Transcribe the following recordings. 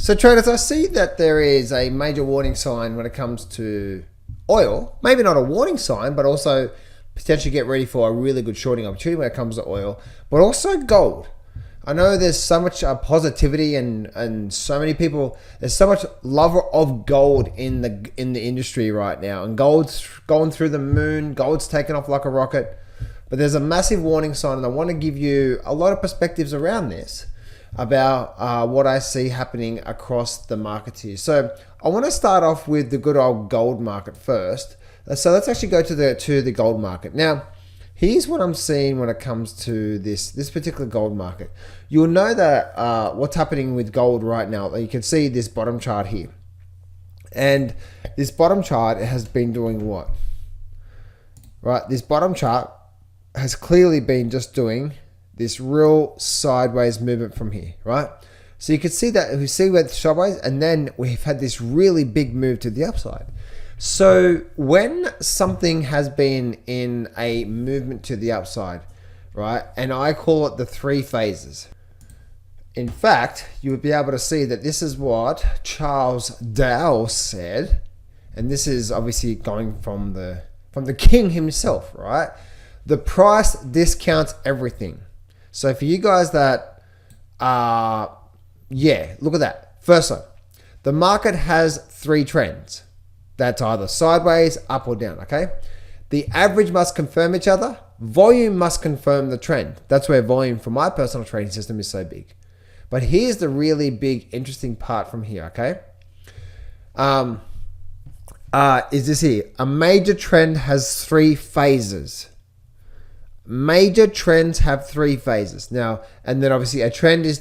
So traders, I see that there is a major warning sign when it comes to oil. Maybe not a warning sign, but also potentially get ready for a really good shorting opportunity when it comes to oil, but also gold. I know there's so much positivity and so many people. There's so much love of gold in the industry right now, and gold's going through the moon. Gold's taken off like a rocket, but there's a massive warning sign, and I want to give you a lot of perspectives around this about what I see happening across the markets here. So I want to start off with the good old gold market first. So let's actually go to the gold market. Now, here's what I'm seeing when it comes to this particular gold market. You'll know that what's happening with gold right now. You can see this bottom chart here. And this bottom chart has been doing what? Right, this bottom chart has clearly been just doing this real sideways movement from here, right? So you can see that we went sideways, and then we've had this really big move to the upside. So when something has been in a movement to the upside, right, and I call it the three phases. In fact, you would be able to see that this is what Charles Dow said, and this is obviously going from the king himself, right? The price discounts everything. So for you guys that look at that. First one, the market has three trends. That's either sideways, up or down, okay? The average must confirm each other. Volume must confirm the trend. That's where volume for my personal trading system is so big. But here's the really big, interesting part from here, okay? Is this here. A major trend has three phases. Major trends have three phases. Now, and then obviously a trend is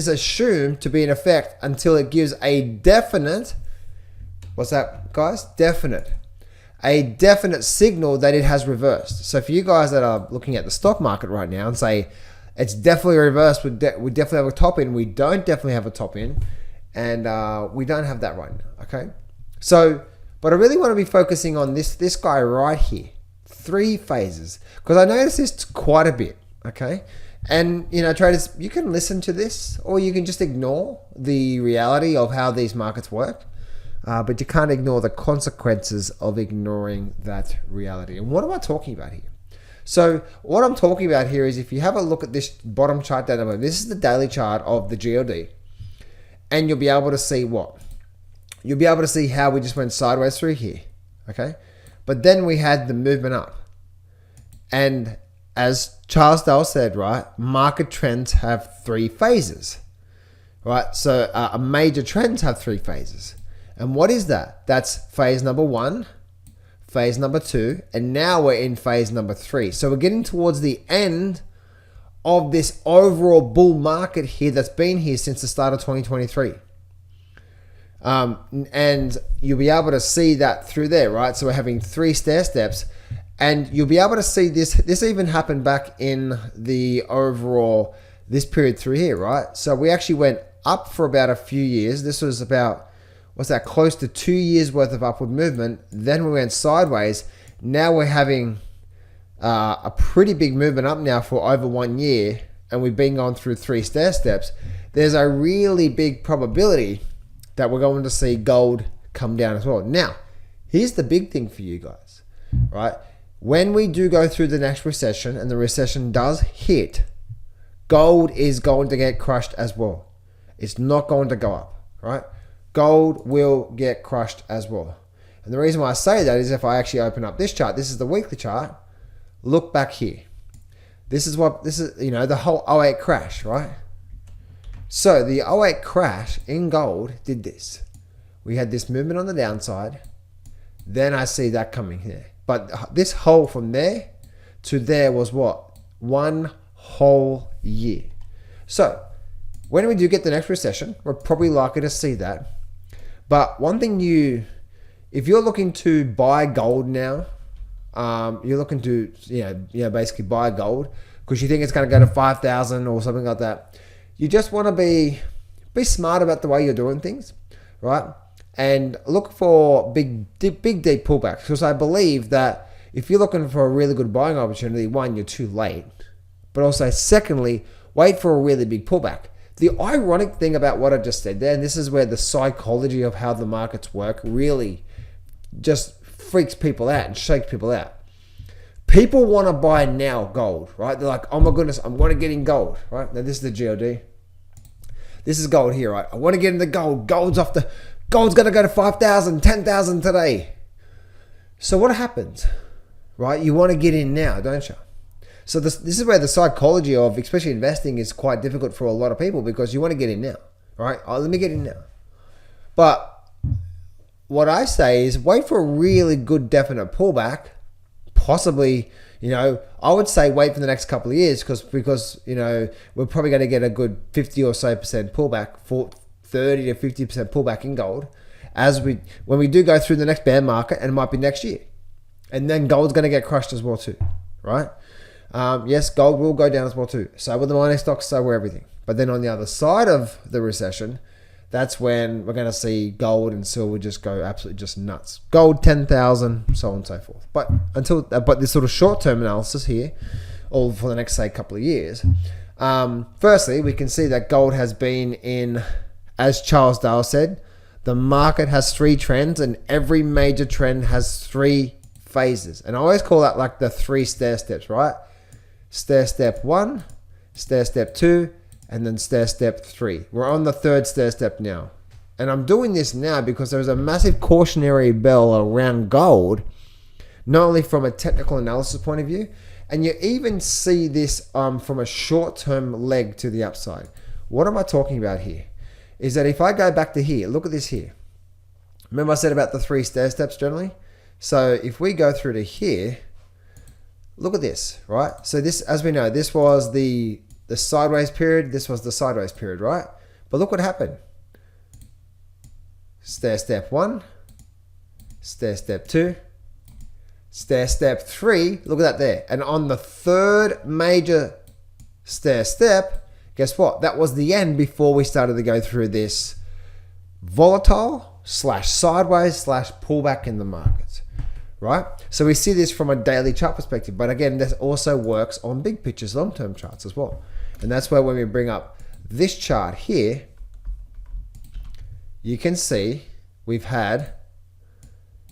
assumed to be in effect until it gives a definite, what's that, guys? A definite signal that it has reversed. So for you guys that are looking at the stock market right now and say, it's definitely reversed, we definitely have a top in, we don't definitely have a top in, and we don't have that right now, okay? So, but I really want to be focusing on this guy right here. Three phases, because I notice this quite a bit, okay? And, you know, traders, you can listen to this, or you can just ignore the reality of how these markets work. But you can't ignore the consequences of ignoring that reality. And what am I talking about here? So what I'm talking about here is, if you have a look at this bottom chart down below, this is the daily chart of the GLD, and you'll be able to see what? You'll be able to see how we just went sideways through here, okay? But then we had the movement up. And as Charles Dow said, right, market trends have three phases, right? So major trends have three phases. And what is that? That's phase number 1, phase number 2, and now we're in phase number 3. So we're getting towards the end of this overall bull market here that's been here since the start of 2023. And you'll be able to see that through there, right? So we're having 3 stair steps, and you'll be able to see this even happened back in the overall, this period through here, right? So we actually went up for about a few years. This was about, close to 2 years worth of upward movement. Then we went sideways. Now we're having a pretty big movement up now for over 1 year, and we've been going through 3 stair steps. There's a really big probability that we're going to see gold come down as well. Now, here's the big thing for you guys, right? When we do go through the next recession, and the recession does hit, gold is going to get crushed as well. It's not going to go up, right? Gold will get crushed as well. And the reason why I say that is, if I actually open up this chart, this is the weekly chart, look back here. This is, you know, the whole 08 crash, right? So the 08 crash in gold did this. We had this movement on the downside. Then I see that coming here. But this hole from there to there was what? 1 whole year. So when we do get the next recession, we're probably likely to see that. But one thing if you're looking to buy gold now, you're looking to, basically buy gold because you think it's going to go to 5,000 or something like that. You just want to be smart about the way you're doing things, right? And look for big deep pullbacks, because I believe that if you're looking for a really good buying opportunity, one, you're too late. But also, secondly, wait for a really big pullback. the ironic thing about what I just said there, and this is where the psychology of how the markets work really just freaks people out and shakes people out. People want to buy now gold, right? They're like, oh my goodness, I want to get in gold, right? Now this is the GLD. This is gold here, right? I want to get into gold. Gold's going to go to 5,000, 10,000 today. So what happens, right? You want to get in now, don't you? So this is where the psychology of, especially investing, is quite difficult for a lot of people because you want to get in now, right? Oh, let me get in now. But what I say is wait for a really good definite pullback. Possibly, I would say wait for the next couple of years because we're probably going to get a good 50 or so percent pullback, 30 to 50% pullback in gold when we do go through the next bear market, and it might be next year. And then gold's going to get crushed as well too, right? Yes, gold will go down as well too. So will the mining stocks, so will everything. But then on the other side of the recession, that's when we're going to see gold and silver just go absolutely just nuts. Gold 10,000, so on and so forth. But this sort of short-term analysis here, or for the next say couple of years, firstly we can see that gold has been in, as Charles Dale said, the market has 3 trends, and every major trend has 3 phases. And I always call that like the 3 stair steps, right? Stair step 1, stair step 2, and then stair step 3. We're on the 3rd stair step now. And I'm doing this now because there's a massive cautionary bell around gold, not only from a technical analysis point of view, and you even see this from a short-term leg to the upside. What am I talking about here? Is that if I go back to here, look at this here. Remember I said about the 3 stair steps generally? So if we go through to here, look at this, right? So this, as we know, this was the sideways period. This was the sideways period, right? But look what happened. Stair step 1, stair step 2, stair step 3. Look at that there. And on the 3rd major stair step, guess what? That was the end before we started to go through this volatile / sideways / pullback in the markets. Right? So we see this from a daily chart perspective. But again, this also works on big pictures, long-term charts as well. And that's where when we bring up this chart here, you can see we've had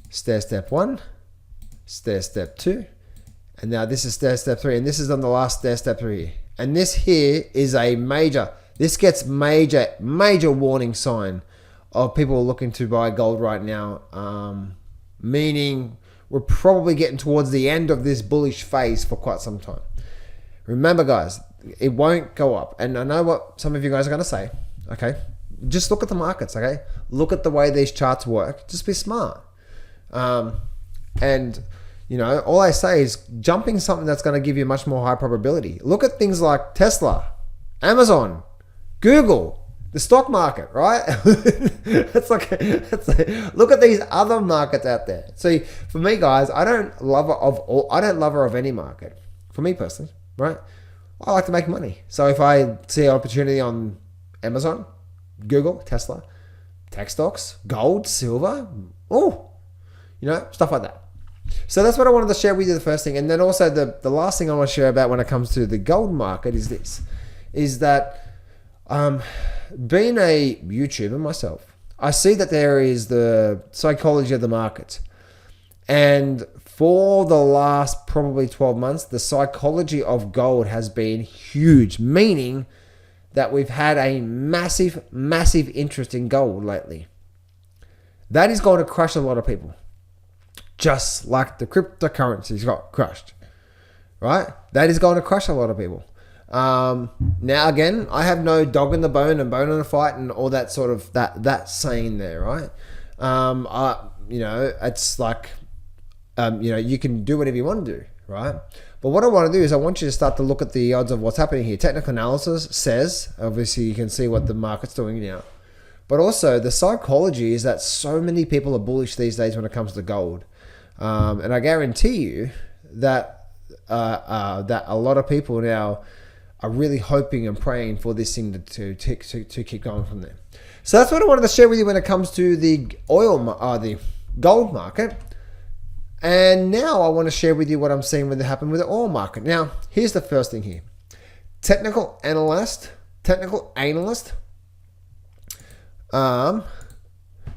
stair step 1, stair step 2, and now this is stair step 3. And this is on the last stair step 3. And this here is this gets major warning sign of people looking to buy gold right now. Meaning we're probably getting towards the end of this bullish phase for quite some time. Remember, guys, it won't go up. And I know what some of you guys are going to say. Okay, just look at the markets. Okay, look at the way these charts work. Just be smart. And all I say is jumping something that's going to give you much more high probability. Look at things like Tesla, Amazon, Google, the stock market, right? Look at these other markets out there. See, for me, guys, I don't lover of any market. For me personally, right? I like to make money. So if I see an opportunity on Amazon, Google, Tesla, tech stocks, gold, silver, stuff like that. So that's what I wanted to share with you, the first thing. And then also the last thing I want to share about when it comes to the gold market is this, is that being a YouTuber myself, I see that there is the psychology of the market. And for the last probably 12 months, the psychology of gold has been huge, meaning that we've had a massive interest in gold lately. That is going to crush a lot of people. Just like the cryptocurrencies got crushed, right? That is going to crush a lot of people. Now again, I have no dog in the bone and bone in the fight and all that sort of that saying there, right? It's like, you can do whatever you want to do, right? But what I want to do is I want you to start to look at the odds of what's happening here. Technical analysis says, obviously you can see what the market's doing now. But also the psychology is that so many people are bullish these days when it comes to gold. And I guarantee you that a lot of people now are really hoping and praying for this thing to keep going from there. So that's what I wanted to share with you when it comes to the the gold market. And now I want to share with you what I'm seeing when it happened with the oil market. Now, here's the first thing here. Technical analyst technical analyst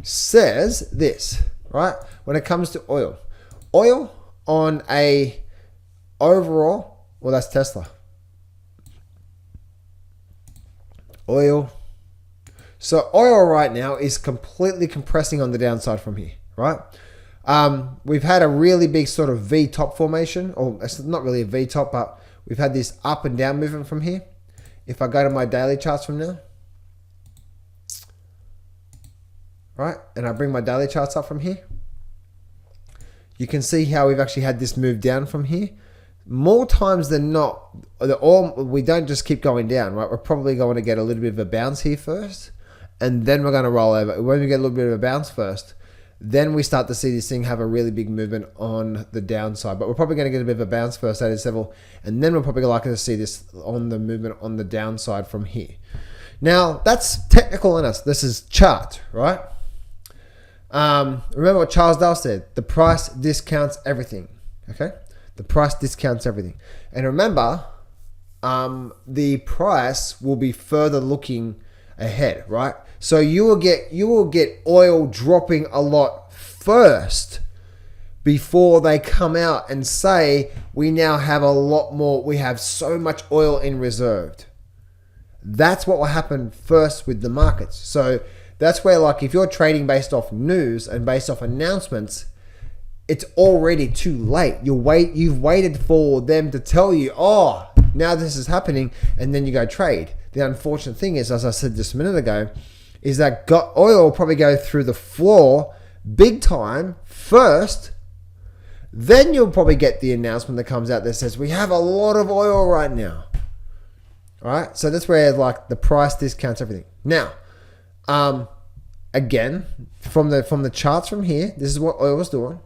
says this, right? When it comes to oil on a overall, well, that's Tesla. Oil. So oil right now is completely compressing on the downside from here, right? We've had a really big sort of V top formation, or it's not really a V top, but we've had this up and down movement from here. If I go to my daily charts from now, right, and I bring my daily charts up from here, you can see how we've actually had this move down from here. More times than not, we don't just keep going down, right? We're probably going to get a little bit of a bounce here first, and then we're going to roll over. When we get a little bit of a bounce first, then we start to see this thing have a really big movement on the downside. But we're probably going to get a bit of a bounce first at this level, and then we're probably likely to see this on the movement on the downside from here. Now, that's technical analysis. This is chart, right? Remember what Charles Dale said, the price discounts everything, okay? The price discounts everything. And remember, the price will be further looking ahead, right? So you will get oil dropping a lot first before they come out and say, we now have a lot more, we have so much oil in reserved. That's what will happen first with the markets. So that's where, like, if you're trading based off news and based off announcements, it's already too late. You've waited for them to tell you, oh, now this is happening, and then you go trade. The unfortunate thing is, as I said just a minute ago, is that oil will probably go through the floor big time first. Then you'll probably get the announcement that comes out that says, we have a lot of oil right now. All right, so that's where, like, the price discounts everything. Now, again, from the charts from here, this is what oil was doing.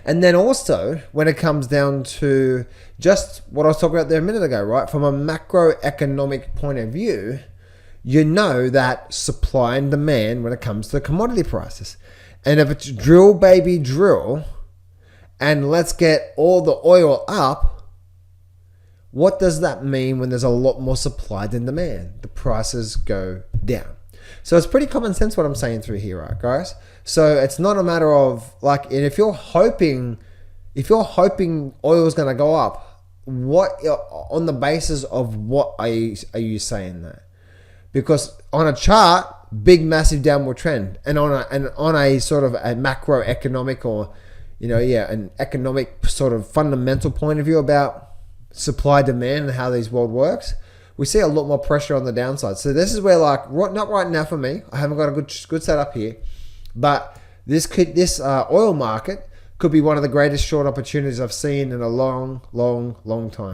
And then also, when it comes down to just what I was talking about there a minute ago, right? From a macroeconomic point of view, you know that supply and demand when it comes to commodity prices. And if it's drill, baby, drill, and let's get all the oil up, what does that mean when there's a lot more supply than demand? The prices go down. So it's pretty common sense what I'm saying through here, right, guys? So it's not a matter of, like, and if you're hoping oil is going to go up, what, on the basis of what are you saying that? Because on a chart, big massive downward trend, and on a sort of a macroeconomic, or an economic sort of fundamental point of view about supply demand and how this world works, we see a lot more pressure on the downside. So this is where, like, not right now for me, I haven't got a good setup here, but this oil market could be one of the greatest short opportunities I've seen in a long, long, long time.